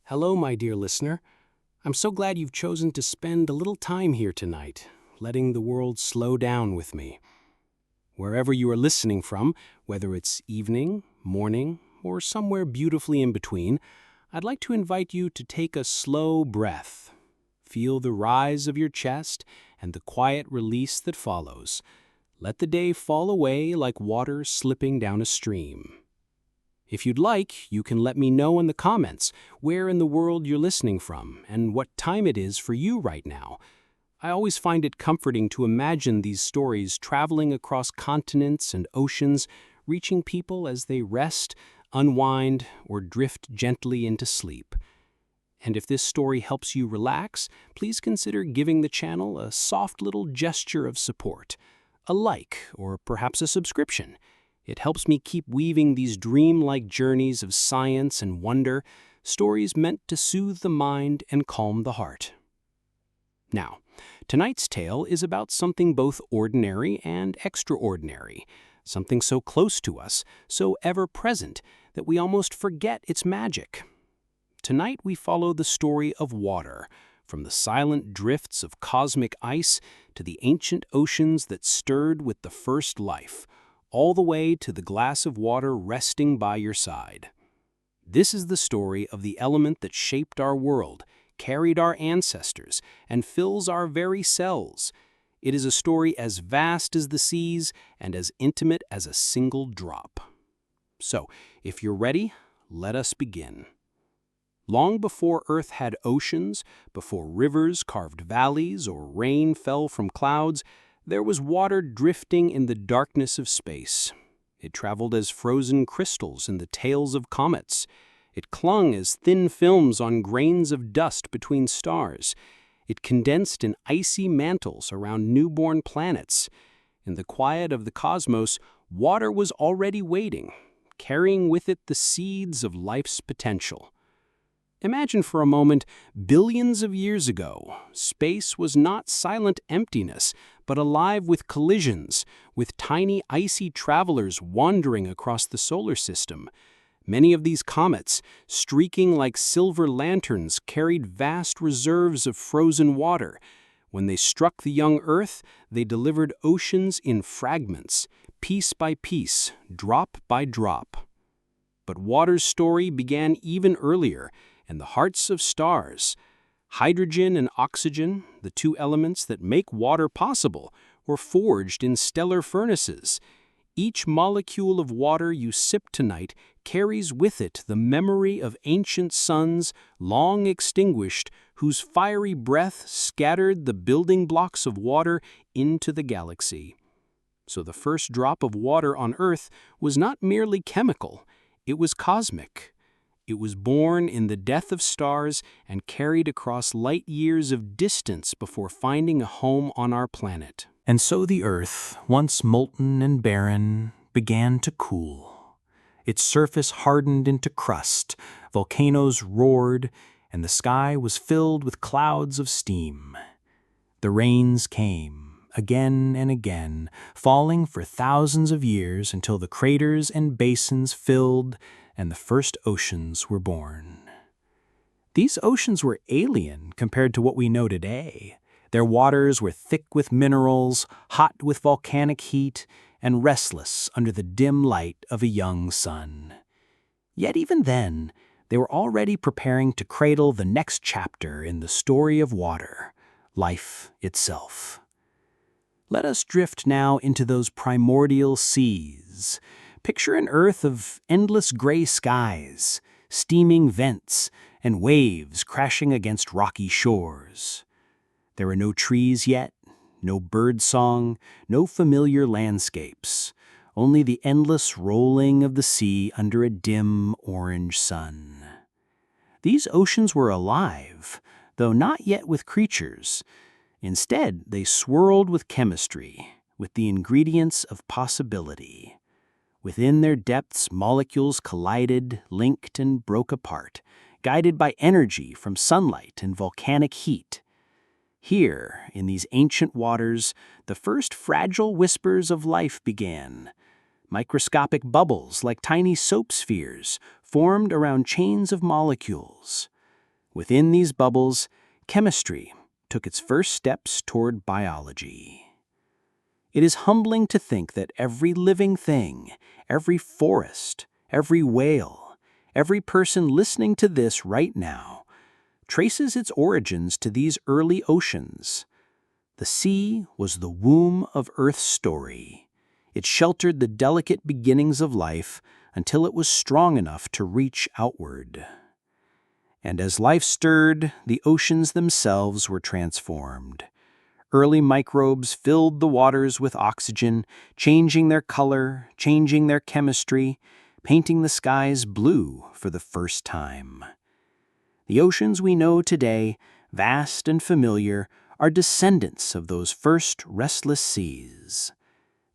Hello, my dear listener. I'm so glad you've chosen to spend a little time here tonight, letting the world slow down with me. Wherever you are listening from, whether it's evening, morning, or somewhere beautifully in between, I'd like to invite you to take a slow breath. Feel the rise of your chest and the quiet release that follows. Let the day fall away like water slipping down a stream. If you'd like, you can let me know in the comments where in the world you're listening from and what time it is for you right now. I always find it comforting to imagine these stories traveling across continents and oceans, reaching people as they rest, unwind, or drift gently into sleep. And if this story helps you relax, please consider giving the channel a soft little gesture of support, a like, or perhaps a subscription. It helps me keep weaving these dream-like journeys of science and wonder, stories meant to soothe the mind and calm the heart. Now, tonight's tale is about something both ordinary and extraordinary, something so close to us, so ever-present, that we almost forget its magic. Tonight we follow the story of water, from the silent drifts of cosmic ice to the ancient oceans that stirred with the first life, all the way to the glass of water resting by your side. This is the story of the element that shaped our world, carried our ancestors, and fills our very cells. It is a story as vast as the seas and as intimate as a single drop. So, if you're ready, let us begin. Long before Earth had oceans, before rivers carved valleys or rain fell from clouds, there was water drifting in the darkness of space. It traveled as frozen crystals in the tails of comets. It clung as thin films on grains of dust between stars. It condensed in icy mantles around newborn planets. In the quiet of the cosmos, water was already waiting, carrying with it the seeds of life's potential. Imagine for a moment, billions of years ago, space was not silent emptiness, but alive with collisions, with tiny icy travelers wandering across the solar system. Many of these comets, streaking like silver lanterns, carried vast reserves of frozen water. When they struck the young Earth, they delivered oceans in fragments, piece by piece, drop by drop. But water's story began even earlier, in the hearts of stars. Hydrogen and oxygen, the two elements that make water possible, were forged in stellar furnaces. Each molecule of water you sip tonight carries with it the memory of ancient suns, long extinguished, whose fiery breath scattered the building blocks of water into the galaxy. So the first drop of water on Earth was not merely chemical, it was cosmic. It was born in the death of stars and carried across light years of distance before finding a home on our planet. And so the earth, once molten and barren, began to cool. Its surface hardened into crust, volcanoes roared, and the sky was filled with clouds of steam. The rains came, again and again, falling for thousands of years until the craters and basins filled and the first oceans were born. These oceans were alien compared to what we know today. Their waters were thick with minerals, hot with volcanic heat, and restless under the dim light of a young sun. Yet even then, they were already preparing to cradle the next chapter in the story of water, life itself. Let us drift now into those primordial seas. Picture an earth of endless gray skies, steaming vents, and waves crashing against rocky shores. There are no trees yet, no bird song, no familiar landscapes, only the endless rolling of the sea under a dim orange sun. These oceans were alive, though not yet with creatures. Instead, they swirled with chemistry, with the ingredients of possibility. Within their depths, molecules collided, linked, and broke apart, guided by energy from sunlight and volcanic heat. Here, in these ancient waters, the first fragile whispers of life began. Microscopic bubbles, like tiny soap spheres, formed around chains of molecules. Within these bubbles, chemistry took its first steps toward biology. It is humbling to think that every living thing, every forest, every whale, every person listening to this right now, traces its origins to these early oceans. The sea was the womb of Earth's story. It sheltered the delicate beginnings of life until it was strong enough to reach outward. And as life stirred, the oceans themselves were transformed. Early microbes filled the waters with oxygen, changing their color, changing their chemistry, painting the skies blue for the first time. The oceans we know today, vast and familiar, are descendants of those first restless seas.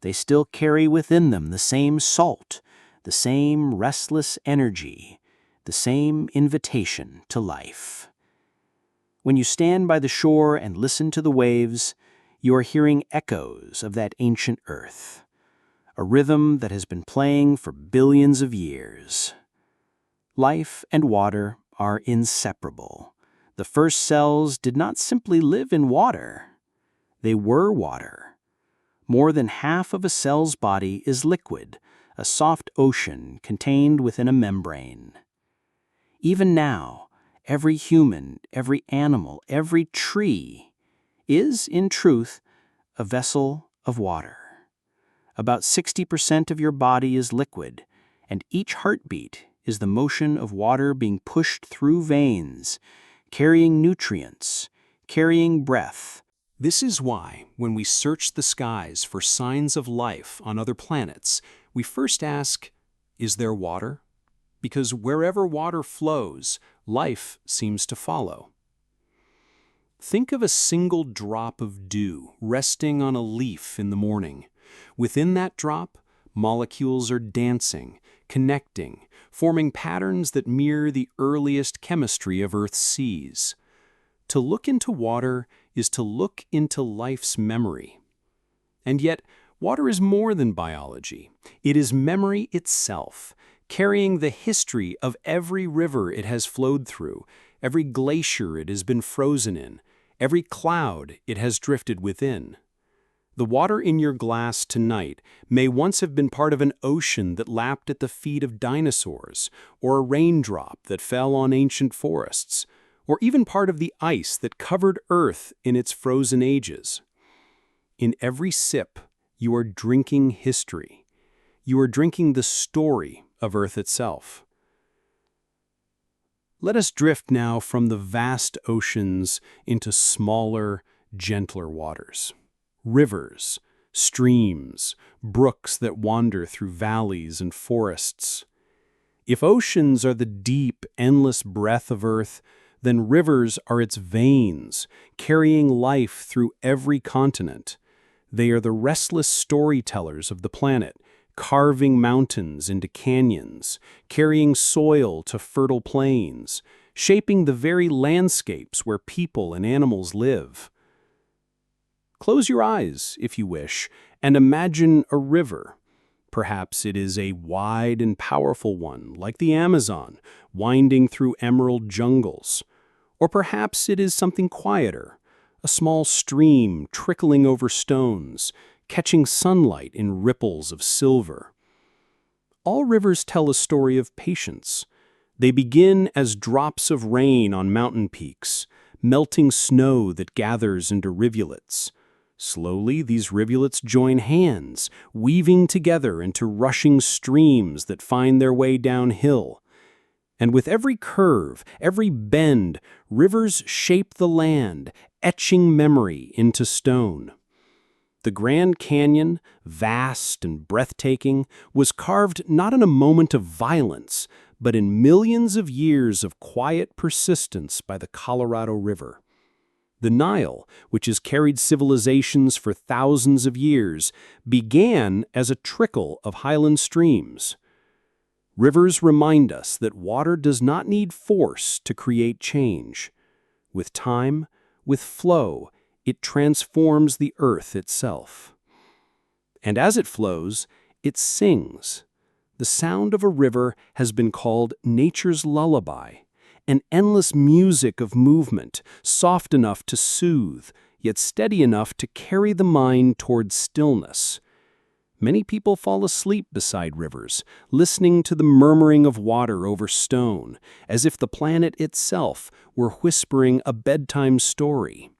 They still carry within them the same salt, the same restless energy, the same invitation to life. When you stand by the shore and listen to the waves, you are hearing echoes of that ancient earth, a rhythm that has been playing for billions of years. Life and water are inseparable. The first cells did not simply live in water. They were water. More than half of a cell's body is liquid, a soft ocean contained within a membrane. Even now, every human, every animal, every tree is, in truth, a vessel of water. About 60% of your body is liquid, and each heartbeat is the motion of water being pushed through veins, carrying nutrients, carrying breath. This is why, when we search the skies for signs of life on other planets, we first ask, is there water? Because wherever water flows, life seems to follow. Think of a single drop of dew resting on a leaf in the morning. Within that drop, molecules are dancing, connecting, forming patterns that mirror the earliest chemistry of Earth's seas. To look into water is to look into life's memory. And yet, water is more than biology. It is memory itself, carrying the history of every river it has flowed through, every glacier it has been frozen in, every cloud it has drifted within. The water in your glass tonight may once have been part of an ocean that lapped at the feet of dinosaurs, or a raindrop that fell on ancient forests, or even part of the ice that covered Earth in its frozen ages. In every sip, you are drinking history. You are drinking the story of Earth itself. Let us drift now from the vast oceans into smaller, gentler waters. Rivers, streams, brooks that wander through valleys and forests. If oceans are the deep, endless breath of Earth, then rivers are its veins, carrying life through every continent. They are the restless storytellers of the planet, carving mountains into canyons, carrying soil to fertile plains, shaping the very landscapes where people and animals live. Close your eyes, if you wish, and imagine a river. Perhaps it is a wide and powerful one, like the Amazon, winding through emerald jungles. Or perhaps it is something quieter, a small stream trickling over stones, catching sunlight in ripples of silver. All rivers tell a story of patience. They begin as drops of rain on mountain peaks, melting snow that gathers into rivulets. Slowly, these rivulets join hands, weaving together into rushing streams that find their way downhill. And with every curve, every bend, rivers shape the land, etching memory into stone. The Grand Canyon, vast and breathtaking, was carved not in a moment of violence, but in millions of years of quiet persistence by the Colorado River. The Nile, which has carried civilizations for thousands of years, began as a trickle of highland streams. Rivers remind us that water does not need force to create change. With time, with flow, it transforms the earth itself. And as it flows, it sings. The sound of a river has been called nature's lullaby, an endless music of movement, soft enough to soothe, yet steady enough to carry the mind toward stillness. Many people fall asleep beside rivers, listening to the murmuring of water over stone, as if the planet itself were whispering a bedtime story.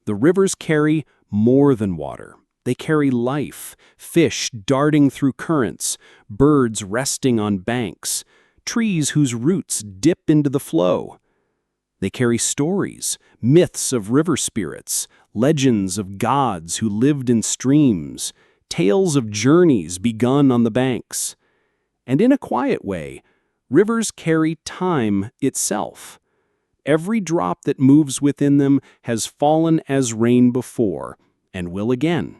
The rivers carry more than water. They carry life, fish darting through currents, birds resting on banks, trees whose roots dip into the flow. They carry stories, myths of river spirits, legends of gods who lived in streams, tales of journeys begun on the banks. And in a quiet way, rivers carry time itself. Every drop that moves within them has fallen as rain before, and will again.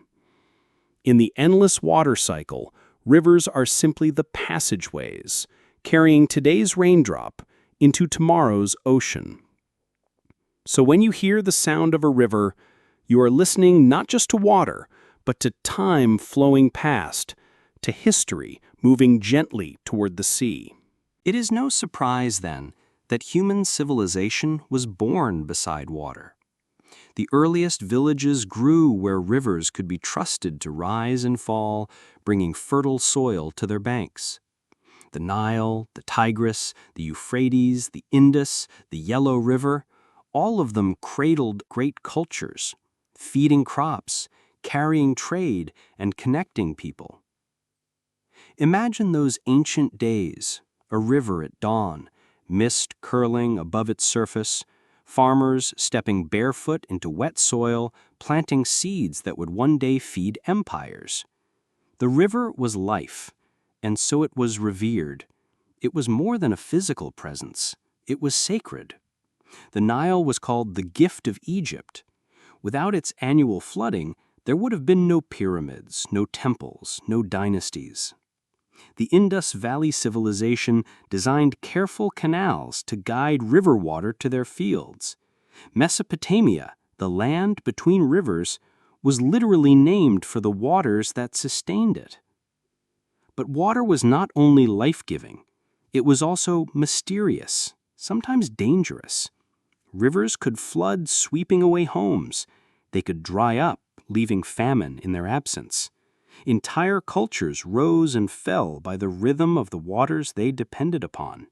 In the endless water cycle, rivers are simply the passageways, carrying today's raindrop into tomorrow's ocean. So when you hear the sound of a river, you are listening not just to water, but to time flowing past, to history moving gently toward the sea. It is no surprise, then, that human civilization was born beside water. The earliest villages grew where rivers could be trusted to rise and fall, bringing fertile soil to their banks. The Nile, the Tigris, the Euphrates, the Indus, the Yellow River, all of them cradled great cultures, feeding crops, carrying trade, and connecting people. Imagine those ancient days, a river at dawn, mist curling above its surface, farmers stepping barefoot into wet soil, planting seeds that would one day feed empires. The river was life, and so it was revered. It was more than a physical presence. It was sacred. The Nile was called the gift of Egypt. Without its annual flooding, there would have been no pyramids, no temples, no dynasties. The Indus Valley civilization designed careful canals to guide river water to their fields. Mesopotamia, the land between rivers, was literally named for the waters that sustained it. But water was not only life-giving, it was also mysterious, sometimes dangerous. Rivers could flood, sweeping away homes. They could dry up, leaving famine in their absence. Entire cultures rose and fell by the rhythm of the waters they depended upon.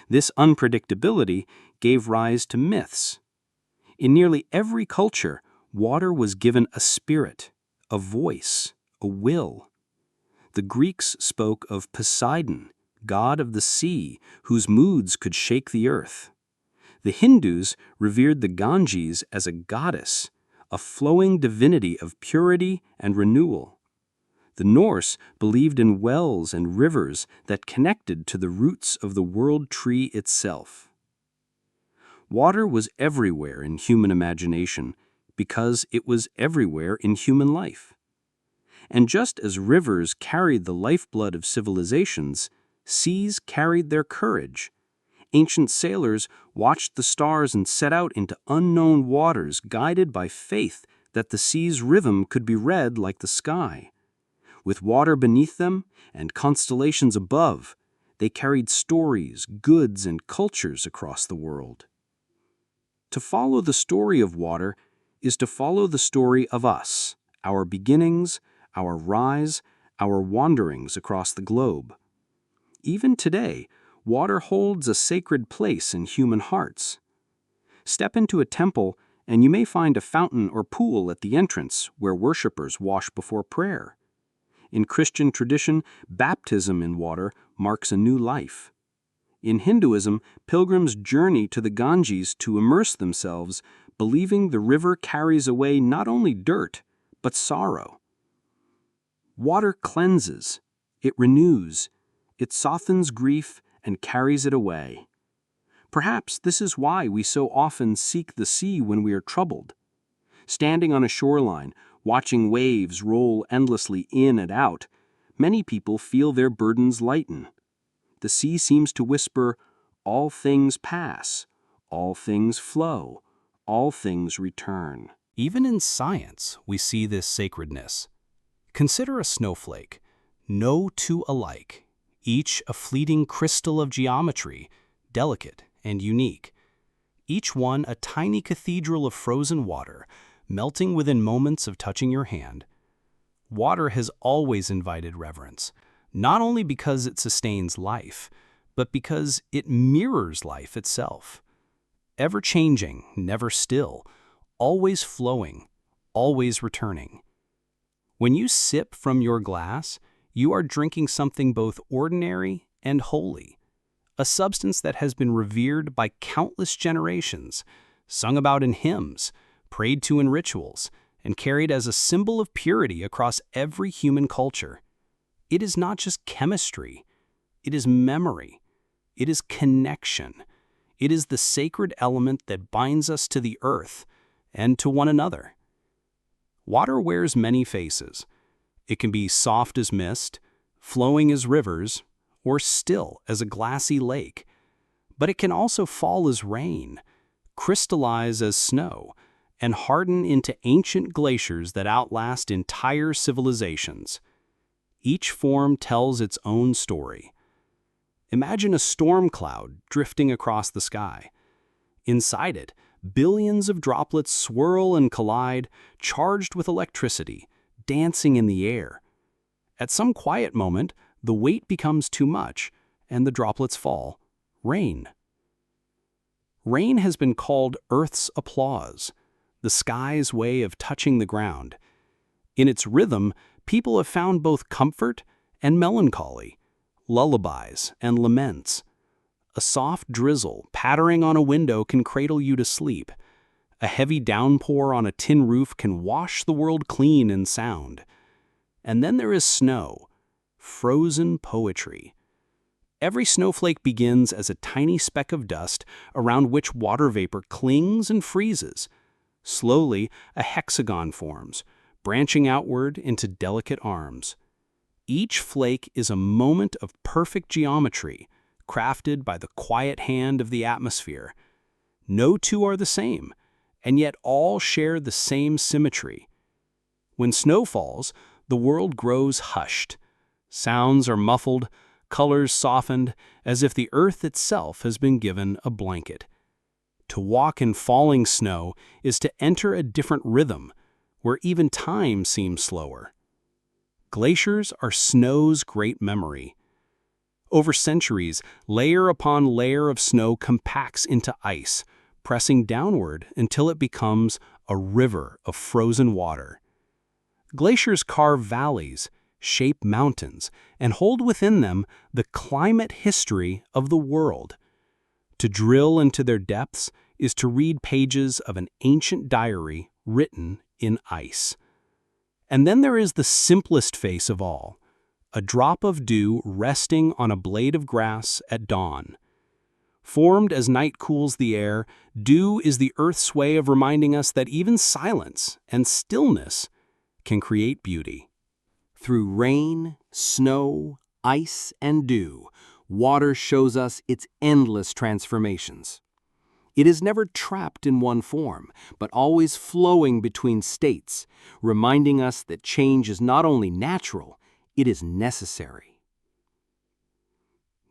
This unpredictability gave rise to myths. In nearly every culture, water was given a spirit, a voice, a will. The Greeks spoke of Poseidon, god of the sea, whose moods could shake the earth. The Hindus revered the Ganges as a goddess, a flowing divinity of purity and renewal. The Norse believed in wells and rivers that connected to the roots of the world tree itself. Water was everywhere in human imagination because it was everywhere in human life. And just as rivers carried the lifeblood of civilizations, seas carried their courage. Ancient sailors watched the stars and set out into unknown waters, guided by faith that the sea's rhythm could be read like the sky. With water beneath them and constellations above, they carried stories, goods, and cultures across the world. To follow the story of water is to follow the story of us, our beginnings, our rise, our wanderings across the globe. Even today, water holds a sacred place in human hearts. Step into a temple and you may find a fountain or pool at the entrance where worshippers wash before prayer. In Christian tradition, baptism in water marks a new life. In Hinduism, pilgrims journey to the Ganges to immerse themselves, believing the river carries away not only dirt, but sorrow. Water cleanses, it renews, it softens grief and carries it away. Perhaps this is why we so often seek the sea when we are troubled. Standing on a shoreline, watching waves roll endlessly in and out, many people feel their burdens lighten. The sea seems to whisper, "All things pass, all things flow, all things return." Even in science, we see this sacredness. Consider a snowflake, no two alike, each a fleeting crystal of geometry, delicate and unique. Each one a tiny cathedral of frozen water, melting within moments of touching your hand. Water has always invited reverence, not only because it sustains life, but because it mirrors life itself. Ever-changing, never still, always flowing, always returning. When you sip from your glass, you are drinking something both ordinary and holy, a substance that has been revered by countless generations, sung about in hymns, prayed to in rituals, and carried as a symbol of purity across every human culture. It is not just chemistry, it is memory, it is connection. It is the sacred element that binds us to the earth and to one another. Water wears many faces. It can be soft as mist, flowing as rivers, or still as a glassy lake. But it can also fall as rain, crystallize as snow, and harden into ancient glaciers that outlast entire civilizations. Each form tells its own story. Imagine a storm cloud drifting across the sky. Inside it, billions of droplets swirl and collide, charged with electricity, dancing in the air. At some quiet moment, the weight becomes too much, and the droplets fall. Rain. Rain has been called Earth's applause, the sky's way of touching the ground. In its rhythm, people have found both comfort and melancholy, lullabies and laments. A soft drizzle pattering on a window can cradle you to sleep. A heavy downpour on a tin roof can wash the world clean in sound. And then there is snow, frozen poetry. Every snowflake begins as a tiny speck of dust around which water vapor clings and freezes. Slowly, a hexagon forms, branching outward into delicate arms. Each flake is a moment of perfect geometry, crafted by the quiet hand of the atmosphere. No two are the same, and yet all share the same symmetry. When snow falls, the world grows hushed. Sounds are muffled, colors softened, as if the earth itself has been given a blanket. To walk in falling snow is to enter a different rhythm, where even time seems slower. Glaciers are snow's great memory. Over centuries, layer upon layer of snow compacts into ice, pressing downward until it becomes a river of frozen water. Glaciers carve valleys, shape mountains, and hold within them the climate history of the world. To drill into their depths is to read pages of an ancient diary written in ice. And then there is the simplest face of all, a drop of dew resting on a blade of grass at dawn. Formed as night cools the air, dew is the earth's way of reminding us that even silence and stillness can create beauty. Through rain, snow, ice, and dew, water shows us its endless transformations. It is never trapped in one form, but always flowing between states, reminding us that change is not only natural, it is necessary.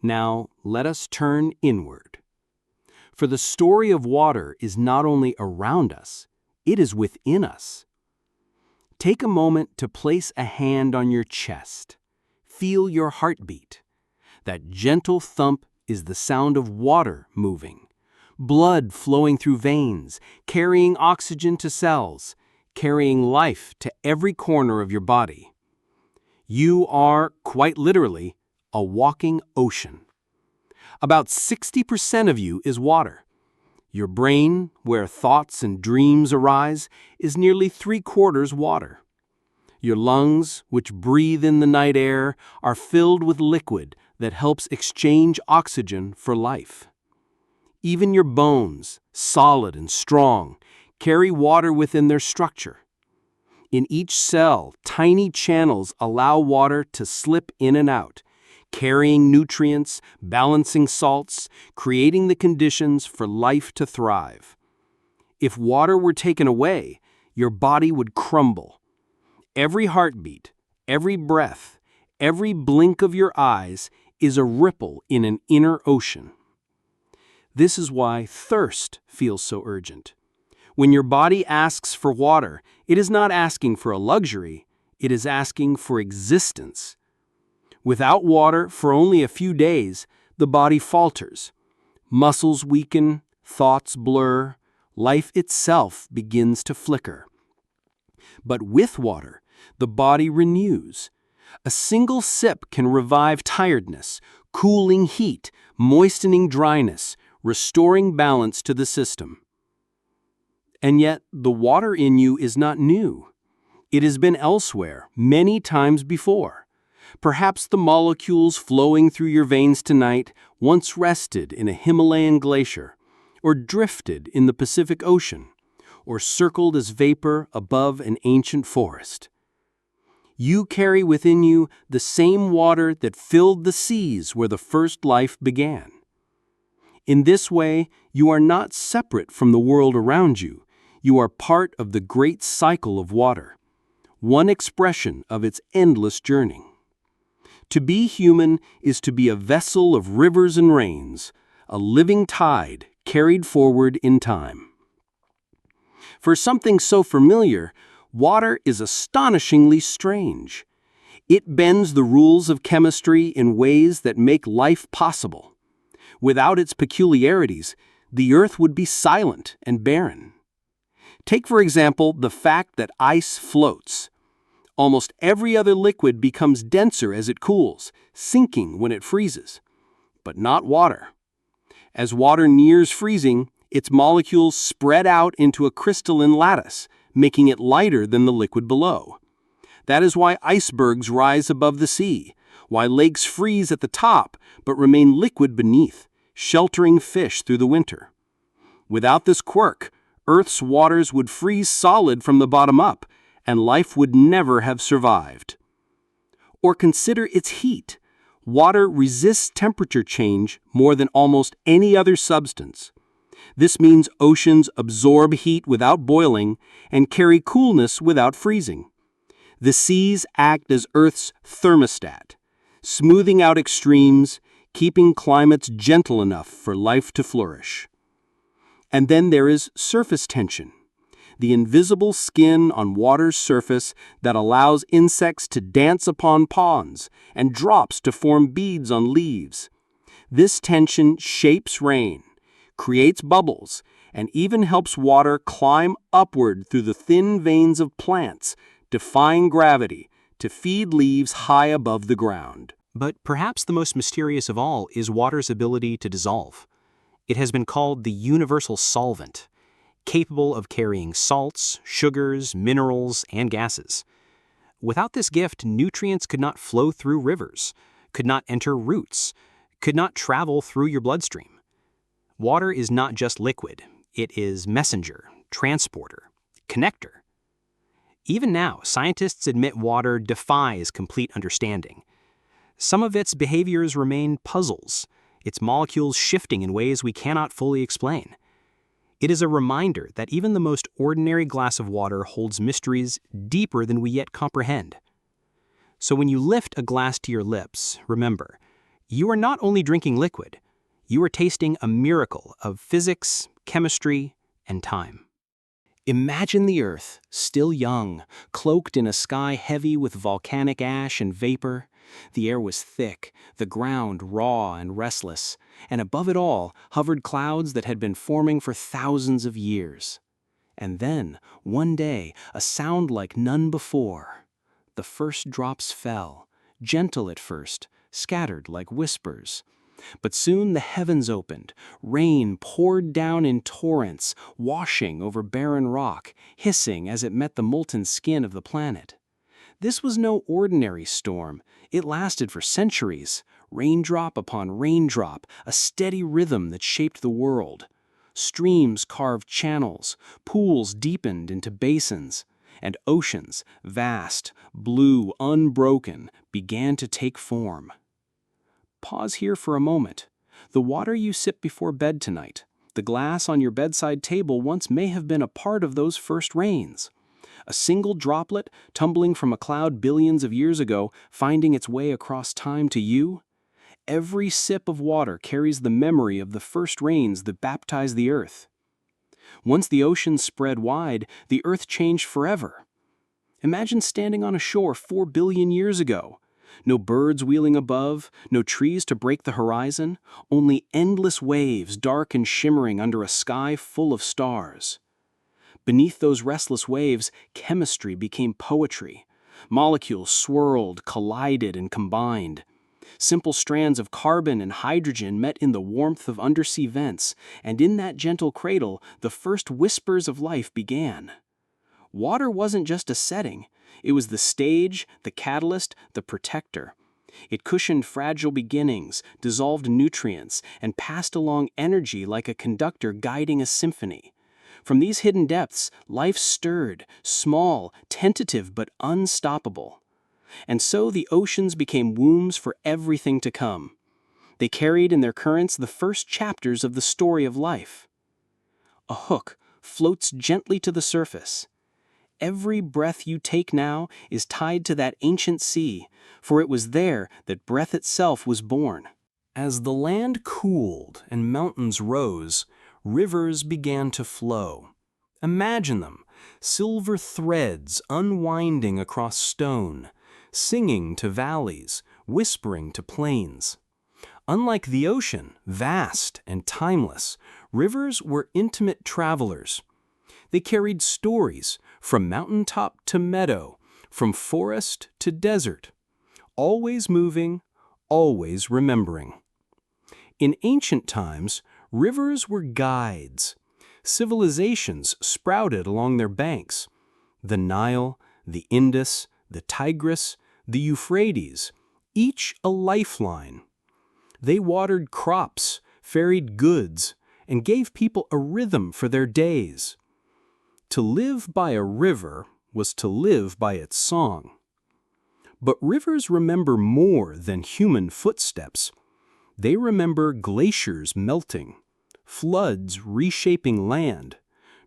Now, let us turn inward. For the story of water is not only around us, it is within us. Take a moment to place a hand on your chest. Feel your heartbeat. That gentle thump is the sound of water moving. Blood flowing through veins, carrying oxygen to cells, carrying life to every corner of your body. You are, quite literally, a walking ocean. About 60% of you is water. Your brain, where thoughts and dreams arise, is nearly 3/4 water. Your lungs, which breathe in the night air, are filled with liquid that helps exchange oxygen for life. Even your bones, solid and strong, carry water within their structure. In each cell, tiny channels allow water to slip in and out, carrying nutrients, balancing salts, creating the conditions for life to thrive. If water were taken away, your body would crumble. Every heartbeat, every breath, every blink of your eyes is a ripple in an inner ocean. This is why thirst feels so urgent. When your body asks for water, it is not asking for a luxury, it is asking for existence. Without water for only a few days, the body falters. Muscles weaken, thoughts blur, life itself begins to flicker. But with water, the body renews. A single sip can revive tiredness, cooling heat, moistening dryness, restoring balance to the system. And yet, the water in you is not new. It has been elsewhere, many times before. Perhaps the molecules flowing through your veins tonight once rested in a Himalayan glacier, or drifted in the Pacific Ocean, or circled as vapor above an ancient forest. You carry within you the same water that filled the seas where the first life began. In this way, you are not separate from the world around you. You are part of the great cycle of water, one expression of its endless journey. To be human is to be a vessel of rivers and rains, a living tide carried forward in time. For something so familiar, water is astonishingly strange. It bends the rules of chemistry in ways that make life possible. Without its peculiarities, the earth would be silent and barren. Take, for example, the fact that ice floats. Almost every other liquid becomes denser as it cools, sinking when it freezes. But not water. As water nears freezing, its molecules spread out into a crystalline lattice, making it lighter than the liquid below. That is why icebergs rise above the sea, why lakes freeze at the top but remain liquid beneath, sheltering fish through the winter. Without this quirk, Earth's waters would freeze solid from the bottom up, and life would never have survived. Or consider its heat. Water resists temperature change more than almost any other substance. This means oceans absorb heat without boiling and carry coolness without freezing. The seas act as Earth's thermostat, smoothing out extremes, keeping climates gentle enough for life to flourish. And then there is surface tension, the invisible skin on water's surface that allows insects to dance upon ponds and drops to form beads on leaves. This tension shapes rain, creates bubbles, and even helps water climb upward through the thin veins of plants, defying gravity to feed leaves high above the ground. But perhaps the most mysterious of all is water's ability to dissolve. It has been called the universal solvent, capable of carrying salts, sugars, minerals, and gases. Without this gift, nutrients could not flow through rivers, could not enter roots, could not travel through your bloodstream. Water is not just liquid, it is messenger, transporter, connector. Even now, scientists admit water defies complete understanding. Some of its behaviors remain puzzles, its molecules shifting in ways we cannot fully explain. It is a reminder that even the most ordinary glass of water holds mysteries deeper than we yet comprehend. So when you lift a glass to your lips, remember, you are not only drinking liquid, you are tasting a miracle of physics, chemistry, and time. Imagine the Earth, still young, cloaked in a sky heavy with volcanic ash and vapor. The air was thick, the ground raw and restless, and above it all hovered clouds that had been forming for thousands of years. And then, one day, a sound like none before. The first drops fell, gentle at first, scattered like whispers. But soon the heavens opened, rain poured down in torrents, washing over barren rock, hissing as it met the molten skin of the planet. This was no ordinary storm. It lasted for centuries, raindrop upon raindrop, a steady rhythm that shaped the world. Streams carved channels, pools deepened into basins, and oceans, vast, blue, unbroken, began to take form. Pause here for a moment. The water you sip before bed tonight, the glass on your bedside table once may have been a part of those first rains. A single droplet tumbling from a cloud billions of years ago, finding its way across time to you. Every sip of water carries the memory of the first rains that baptized the earth. Once the ocean spread wide, the earth changed forever. Imagine standing on a shore 4 billion years ago. No birds wheeling above, no trees to break the horizon, only endless waves dark and shimmering under a sky full of stars. Beneath those restless waves, chemistry became poetry. Molecules swirled, collided, and combined. Simple strands of carbon and hydrogen met in the warmth of undersea vents, and in that gentle cradle, the first whispers of life began. Water wasn't just a setting. It was the stage, the catalyst, the protector. It cushioned fragile beginnings, dissolved nutrients, and passed along energy like a conductor guiding a symphony. From these hidden depths, life stirred, small, tentative, but unstoppable. And so the oceans became wombs for everything to come. They carried in their currents the first chapters of the story of life. A hook floats gently to the surface. Every breath you take now is tied to that ancient sea, for it was there that breath itself was born. As the land cooled and mountains rose, rivers began to flow. Imagine them, silver threads unwinding across stone, singing to valleys, whispering to plains. Unlike the ocean, vast and timeless, rivers were intimate travelers. They carried stories from mountaintop to meadow, from forest to desert, always moving, always remembering. In ancient times, rivers were guides. Civilizations sprouted along their banks. The Nile, the Indus, the Tigris, the Euphrates, each a lifeline. They watered crops, ferried goods, and gave people a rhythm for their days. To live by a river was to live by its song. But rivers remember more than human footsteps. They remember glaciers melting, floods reshaping land,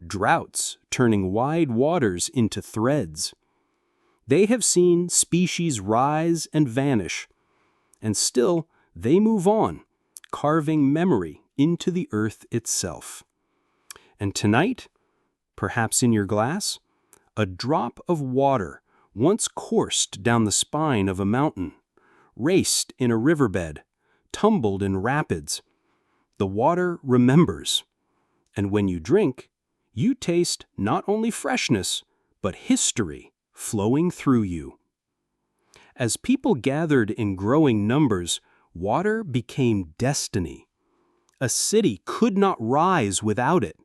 droughts turning wide waters into threads. They have seen species rise and vanish, and still they move on, carving memory into the earth itself. And tonight, perhaps in your glass, a drop of water once coursed down the spine of a mountain, raced in a riverbed, tumbled in rapids. The water remembers, and when you drink, you taste not only freshness, but history flowing through you. As people gathered in growing numbers, water became destiny. A city could not rise without it.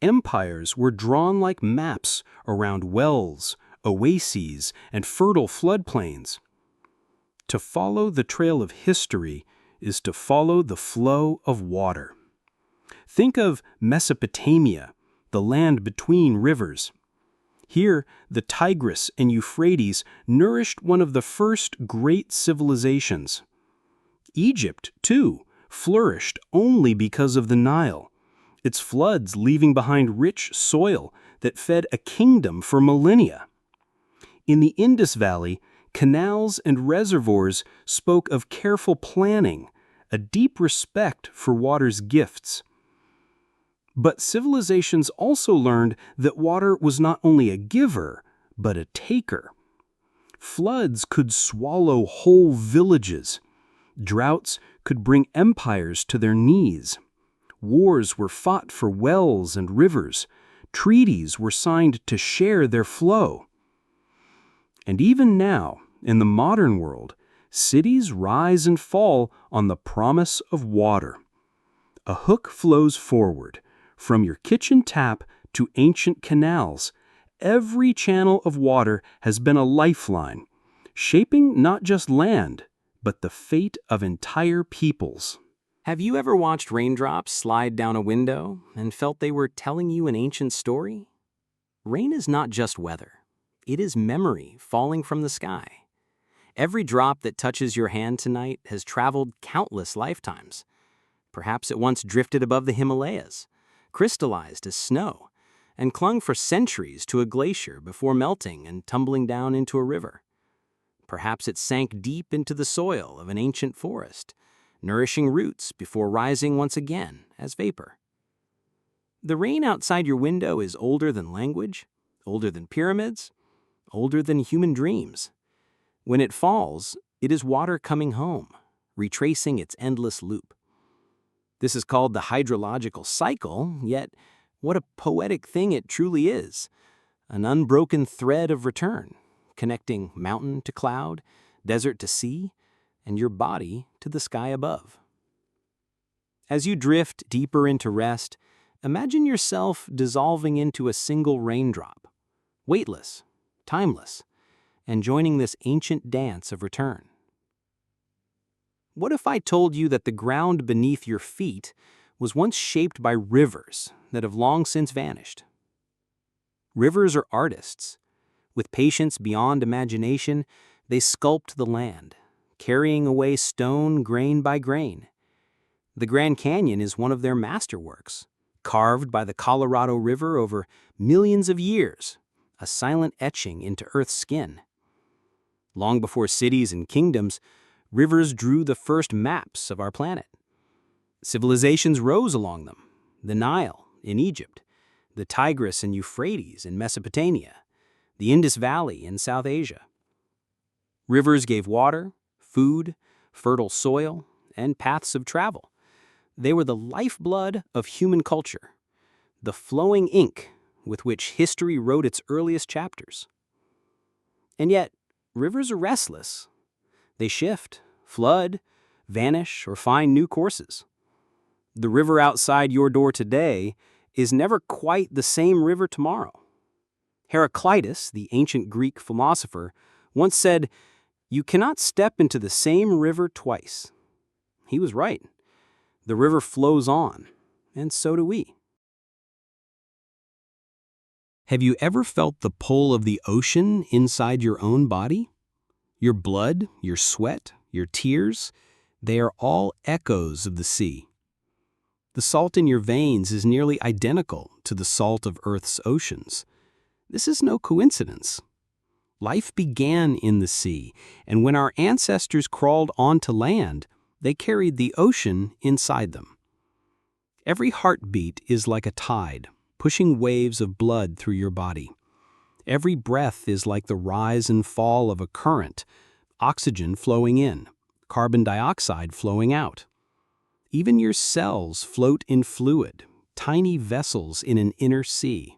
Empires were drawn like maps around wells, oases, and fertile floodplains. To follow the trail of history is to follow the flow of water. Think of Mesopotamia, the land between rivers. Here, the Tigris and Euphrates nourished one of the first great civilizations. Egypt, too, flourished only because of the Nile, its floods leaving behind rich soil that fed a kingdom for millennia. In the Indus Valley, canals and reservoirs spoke of careful planning, a deep respect for water's gifts. But civilizations also learned that water was not only a giver, but a taker. Floods could swallow whole villages. Droughts could bring empires to their knees. Wars were fought for wells and rivers. Treaties were signed to share their flow. And even now, in the modern world, cities rise and fall on the promise of water. A hook flows forward, from your kitchen tap to ancient canals. Every channel of water has been a lifeline, shaping not just land, but the fate of entire peoples. Have you ever watched raindrops slide down a window and felt they were telling you an ancient story? Rain is not just weather. It is memory falling from the sky. Every drop that touches your hand tonight has traveled countless lifetimes. Perhaps it once drifted above the Himalayas, crystallized as snow, and clung for centuries to a glacier before melting and tumbling down into a river. Perhaps it sank deep into the soil of an ancient forest, nourishing roots before rising once again as vapor. The rain outside your window is older than language, older than pyramids, older than human dreams. When it falls, it is water coming home, retracing its endless loop. This is called the hydrological cycle, yet what a poetic thing it truly is. An unbroken thread of return, connecting mountain to cloud, desert to sea, and your body to the sky above. As you drift deeper into rest, imagine yourself dissolving into a single raindrop, weightless, timeless, and joining this ancient dance of return. What if I told you that the ground beneath your feet was once shaped by rivers that have long since vanished? Rivers are artists. With patience beyond imagination, they sculpt the land, carrying away stone grain by grain. The Grand Canyon is one of their masterworks, carved by the Colorado River over millions of years, a silent etching into Earth's skin. Long before cities and kingdoms, rivers drew the first maps of our planet. Civilizations rose along them: the Nile in Egypt, the Tigris and Euphrates in Mesopotamia, the Indus Valley in South Asia. Rivers gave water, food, fertile soil, and paths of travel. They were the lifeblood of human culture, the flowing ink with which history wrote its earliest chapters. And yet, rivers are restless. They shift, flood, vanish, or find new courses. The river outside your door today is never quite the same river tomorrow. Heraclitus, the ancient Greek philosopher, once said, "You cannot step into the same river twice." He was right. The river flows on, and so do we. Have you ever felt the pull of the ocean inside your own body? Your blood, your sweat, your tears, they are all echoes of the sea. The salt in your veins is nearly identical to the salt of Earth's oceans. This is no coincidence. Life began in the sea, and when our ancestors crawled onto land, they carried the ocean inside them. Every heartbeat is like a tide, pushing waves of blood through your body. Every breath is like the rise and fall of a current, oxygen flowing in, carbon dioxide flowing out. Even your cells float in fluid, tiny vessels in an inner sea.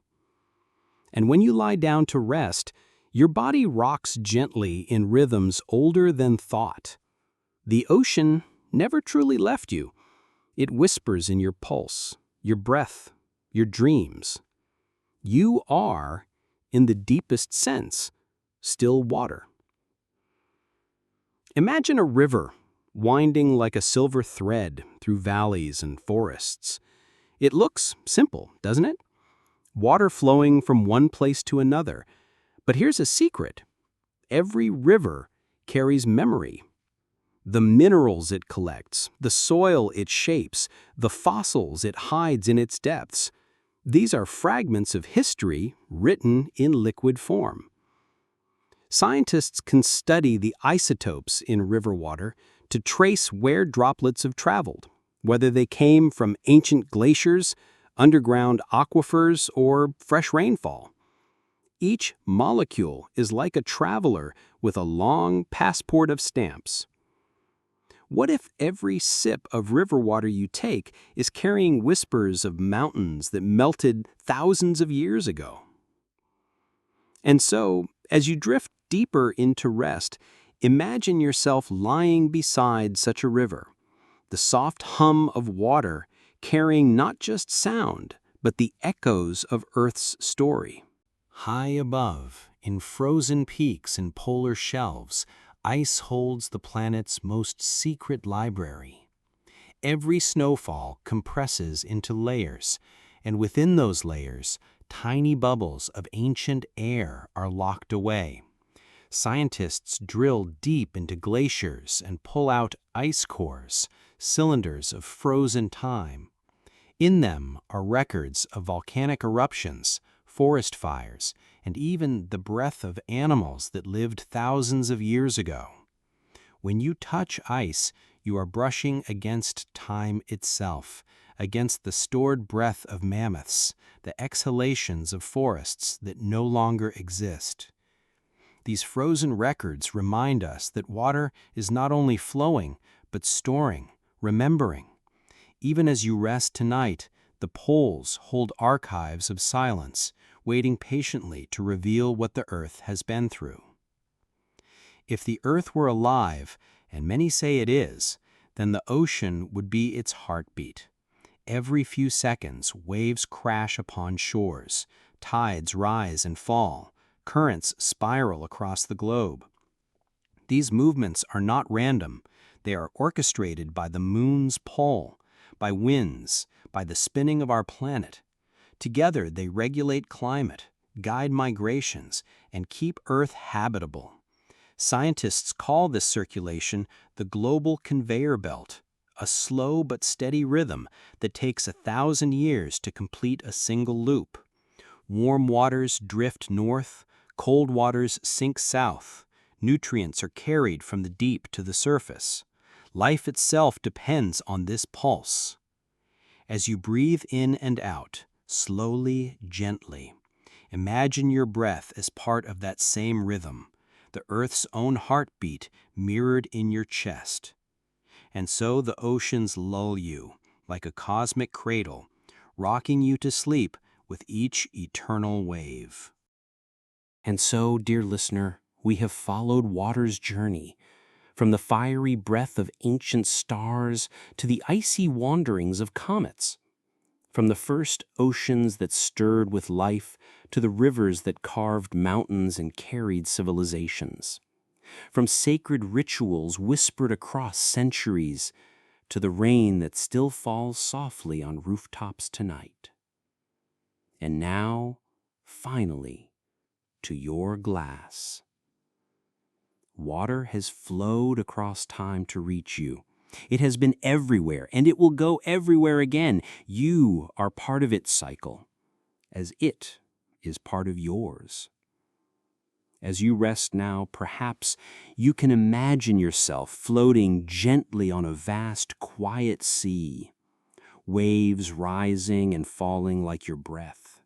And when you lie down to rest, your body rocks gently in rhythms older than thought. The ocean never truly left you. It whispers in your pulse, your breath, your dreams. You are, in the deepest sense, still water. Imagine a river winding like a silver thread through valleys and forests. It looks simple, doesn't it? Water flowing from one place to another. But here's a secret. Every river carries memory. The minerals it collects, the soil it shapes, the fossils it hides in its depths. These are fragments of history written in liquid form. Scientists can study the isotopes in river water to trace where droplets have traveled, whether they came from ancient glaciers, underground aquifers, or fresh rainfall. Each molecule is like a traveler with a long passport of stamps. What if every sip of river water you take is carrying whispers of mountains that melted thousands of years ago? And so, as you drift deeper into rest, imagine yourself lying beside such a river, the soft hum of water carrying not just sound, but the echoes of Earth's story. High above, in frozen peaks and polar shelves, ice holds the planet's most secret library. Every snowfall compresses into layers, and within those layers, tiny bubbles of ancient air are locked away. Scientists drill deep into glaciers and pull out ice cores, cylinders of frozen time. In them are records of volcanic eruptions, forest fires, and even the breath of animals that lived thousands of years ago. When you touch ice, You are brushing against time itself, against the stored breath of mammoths, the exhalations of forests that no longer exist. These frozen records remind us that water is not only flowing, but storing, remembering. Even as you rest tonight, the poles hold archives of silence, waiting patiently to reveal what the earth has been through. If the earth were alive, and many say it is, then the ocean would be its heartbeat. Every few seconds, waves crash upon shores, tides rise and fall, currents spiral across the globe. These movements are not random. They are orchestrated by the moon's pull, by winds, by the spinning of our planet. Together, they regulate climate, guide migrations, and keep Earth habitable. Scientists call this circulation the global conveyor belt, a slow but steady rhythm that takes 1,000 years to complete a single loop. Warm waters drift north, cold waters sink south. Nutrients are carried from the deep to the surface. Life itself depends on this pulse. As you breathe in and out, slowly, gently, imagine your breath as part of that same rhythm, the Earth's own heartbeat mirrored in your chest. And so the oceans lull you, like a cosmic cradle, rocking you to sleep with each eternal wave. And so, dear listener, we have followed water's journey, from the fiery breath of ancient stars to the icy wanderings of comets, from the first oceans that stirred with life to the rivers that carved mountains and carried civilizations, from sacred rituals whispered across centuries to the rain that still falls softly on rooftops tonight. And now, finally, to your glass. Water has flowed across time to reach you. It has been everywhere, and it will go everywhere again. You are part of its cycle, as it is part of yours. As you rest now, perhaps you can imagine yourself floating gently on a vast, quiet sea, waves rising and falling like your breath.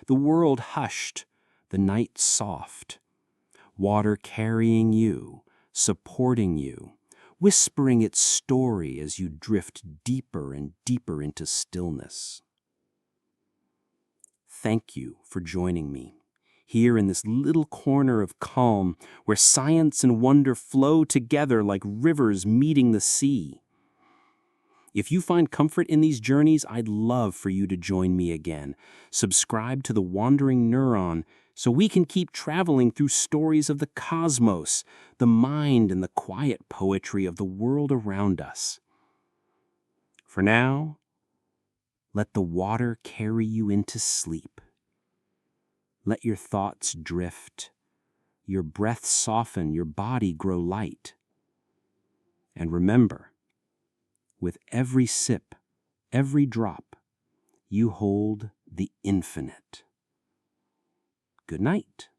The world hushed, the night soft, water carrying you, supporting you, whispering its story as you drift deeper and deeper into stillness. Thank you for joining me here in this little corner of calm where science and wonder flow together like rivers meeting the sea. If you find comfort in these journeys, I'd love for you to join me again. Subscribe to the Wandering Neuron so we can keep traveling through stories of the cosmos, the mind, and the quiet poetry of the world around us. For now, let the water carry you into sleep. Let your thoughts drift, your breath soften, your body grow light. And remember, with every sip, every drop, you hold the infinite. Good night.